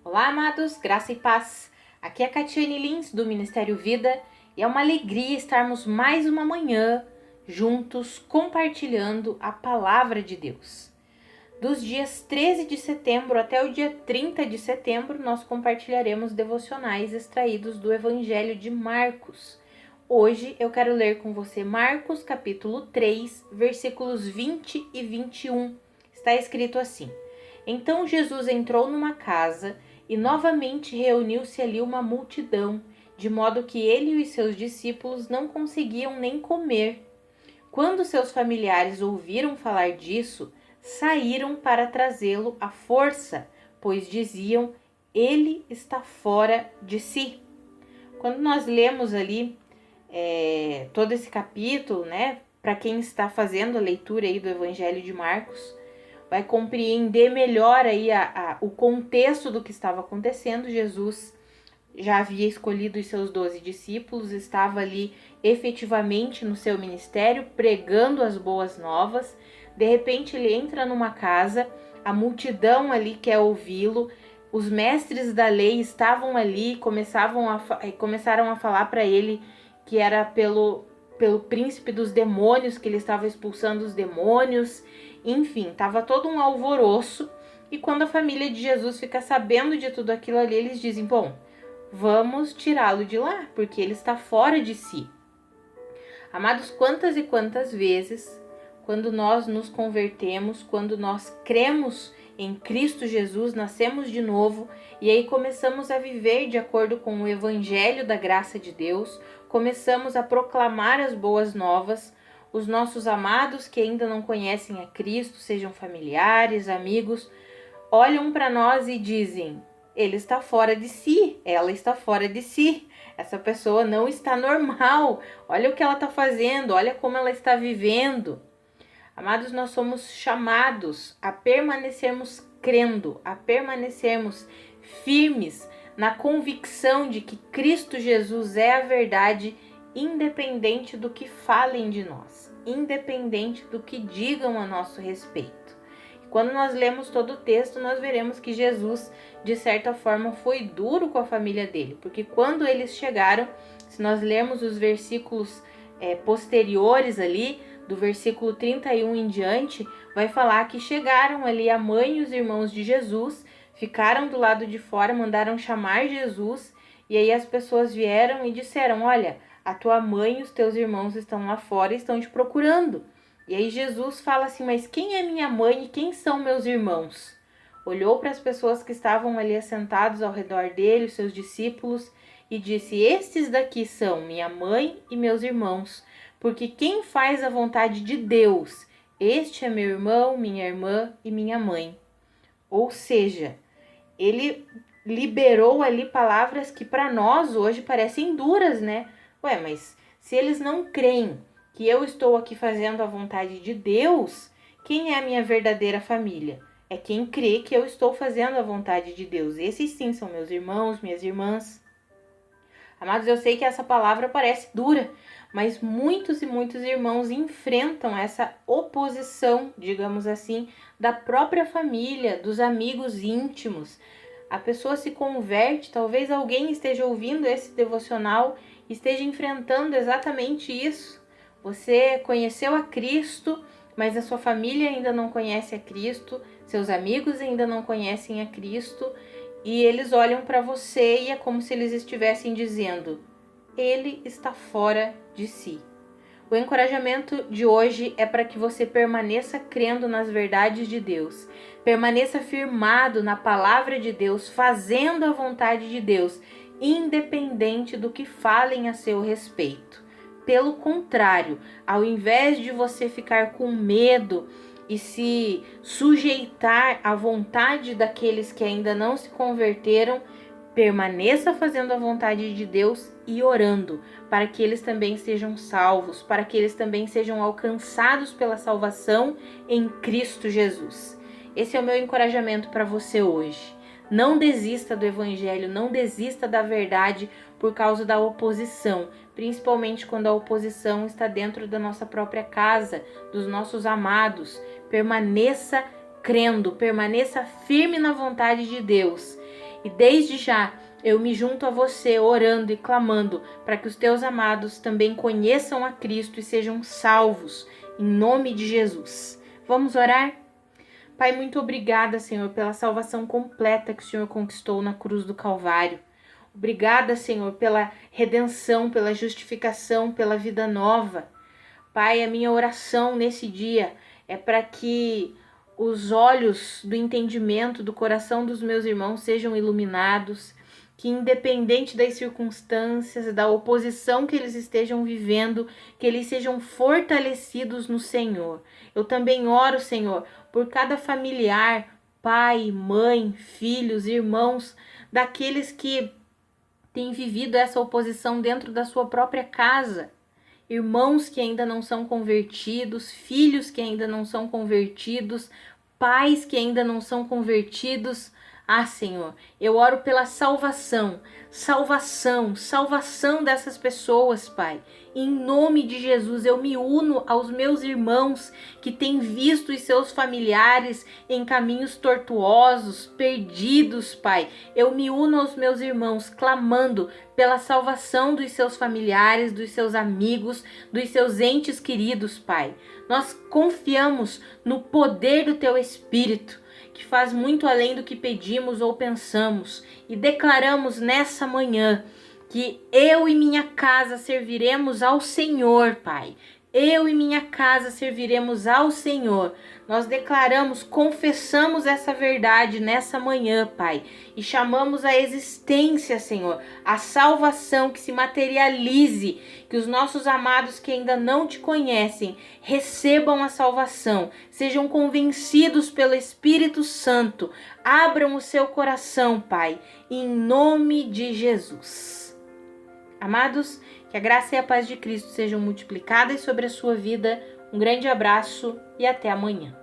Olá, amados, graça e paz. Aqui é a Catiane Lins, do Ministério Vida, e é uma alegria estarmos mais uma manhã juntos compartilhando a palavra de Deus. Dos dias 13 de setembro até o dia 30 de setembro, nós compartilharemos devocionais extraídos do Evangelho de Marcos. Hoje eu quero ler com você Marcos capítulo 3, versículos 20 e 21. Está escrito assim: Então Jesus entrou numa casa e novamente reuniu-se ali uma multidão, de modo que ele e os seus discípulos não conseguiam nem comer. Quando seus familiares ouviram falar disso, saíram para trazê-lo à força, pois diziam: ele está fora de si. Quando nós lemos ali todo esse capítulo, né, para quem está fazendo a leitura aí do Evangelho de Marcos, vai compreender melhor aí o contexto do que estava acontecendo. Jesus já havia escolhido os seus 12 discípulos, estava ali efetivamente no seu ministério, pregando as boas novas. De repente ele entra numa casa, a multidão ali quer ouvi-lo, os mestres da lei estavam ali, começaram a falar para ele que era pelo príncipe dos demônios que ele estava expulsando os demônios. Enfim, estava todo um alvoroço. E quando a família de Jesus fica sabendo de tudo aquilo ali, eles dizem: bom, vamos tirá-lo de lá, porque ele está fora de si. Amados, quantas e quantas vezes, quando nós nos convertemos, quando nós cremos em Cristo Jesus, nascemos de novo e aí começamos a viver de acordo com o Evangelho da graça de Deus, começamos a proclamar as boas novas. Os nossos amados que ainda não conhecem a Cristo, sejam familiares, amigos, olham para nós e dizem: ele está fora de si, ela está fora de si, essa pessoa não está normal, olha o que ela está fazendo, olha como ela está vivendo. Amados, nós somos chamados a permanecermos crendo, a permanecermos firmes na convicção de que Cristo Jesus é a verdade, independente do que falem de nós, independente do que digam a nosso respeito. Quando nós lemos todo o texto, nós veremos que Jesus, de certa forma, foi duro com a família dele, porque quando eles chegaram, se nós lermos os versículos posteriores ali, do versículo 31 em diante, vai falar que chegaram ali a mãe e os irmãos de Jesus, ficaram do lado de fora, mandaram chamar Jesus, e aí as pessoas vieram e disseram: olha, a tua mãe e os teus irmãos estão lá fora e estão te procurando. E aí Jesus fala assim: mas quem é minha mãe e quem são meus irmãos? Olhou para as pessoas que estavam ali assentados ao redor dele, os seus discípulos, e disse: estes daqui são minha mãe e meus irmãos, porque quem faz a vontade de Deus, este é meu irmão, minha irmã e minha mãe. Ou seja, ele liberou ali palavras que para nós hoje parecem duras, né? Ué, mas se eles não creem que eu estou aqui fazendo a vontade de Deus, quem é a minha verdadeira família? É quem crê que eu estou fazendo a vontade de Deus. Esses sim são meus irmãos, minhas irmãs. Amados, eu sei que essa palavra parece dura, mas muitos e muitos irmãos enfrentam essa oposição, digamos assim, da própria família, dos amigos íntimos. A pessoa se converte, talvez alguém esteja ouvindo esse devocional e esteja enfrentando exatamente isso. Você conheceu a Cristo, mas a sua família ainda não conhece a Cristo, seus amigos ainda não conhecem a Cristo, e eles olham para você e é como se eles estivessem dizendo: ele está fora de si. O encorajamento de hoje é para que você permaneça crendo nas verdades de Deus, permaneça firmado na palavra de Deus, fazendo a vontade de Deus, independente do que falem a seu respeito. Pelo contrário, ao invés de você ficar com medo e se sujeitar à vontade daqueles que ainda não se converteram, permaneça fazendo a vontade de Deus e orando para que eles também sejam salvos, para que eles também sejam alcançados pela salvação em Cristo Jesus. Esse é o meu encorajamento para você hoje. Não desista do Evangelho, não desista da verdade por causa da oposição, principalmente quando a oposição está dentro da nossa própria casa, dos nossos amados. Permaneça crendo, permaneça firme na vontade de Deus E desde já eu me junto a você orando e clamando para que os teus amados também conheçam a Cristo e sejam salvos, em nome de Jesus. Vamos orar? Pai, muito obrigada, Senhor, pela salvação completa que o Senhor conquistou na cruz do Calvário. Obrigada, Senhor, pela redenção, pela justificação, pela vida nova. Pai, a minha oração nesse dia é para que os olhos do entendimento do coração dos meus irmãos sejam iluminados, que independente das circunstâncias, da oposição que eles estejam vivendo, que eles sejam fortalecidos no Senhor. Eu também oro, Senhor, por cada familiar, pai, mãe, filhos, irmãos, daqueles que têm vivido essa oposição dentro da sua própria casa. Irmãos que ainda não são convertidos, filhos que ainda não são convertidos, pais que ainda não são convertidos. Ah, Senhor, eu oro pela salvação dessas pessoas, Pai. Em nome de Jesus, eu me uno aos meus irmãos que têm visto os seus familiares em caminhos tortuosos, perdidos, Pai. Eu me uno aos meus irmãos, clamando pela salvação dos seus familiares, dos seus amigos, dos seus entes queridos, Pai. Nós confiamos no poder do Teu Espírito, que faz muito além do que pedimos ou pensamos, e declaramos nessa manhã que eu e minha casa serviremos ao Senhor, Pai. Eu e minha casa serviremos ao Senhor. Nós declaramos, confessamos essa verdade nessa manhã, Pai, e chamamos a existência, Senhor, a salvação que se materialize, que os nossos amados que ainda não te conhecem recebam a salvação, sejam convencidos pelo Espírito Santo, abram o seu coração, Pai, em nome de Jesus. Amados, que a graça e a paz de Cristo sejam multiplicadas sobre a sua vida. Um grande abraço e até amanhã.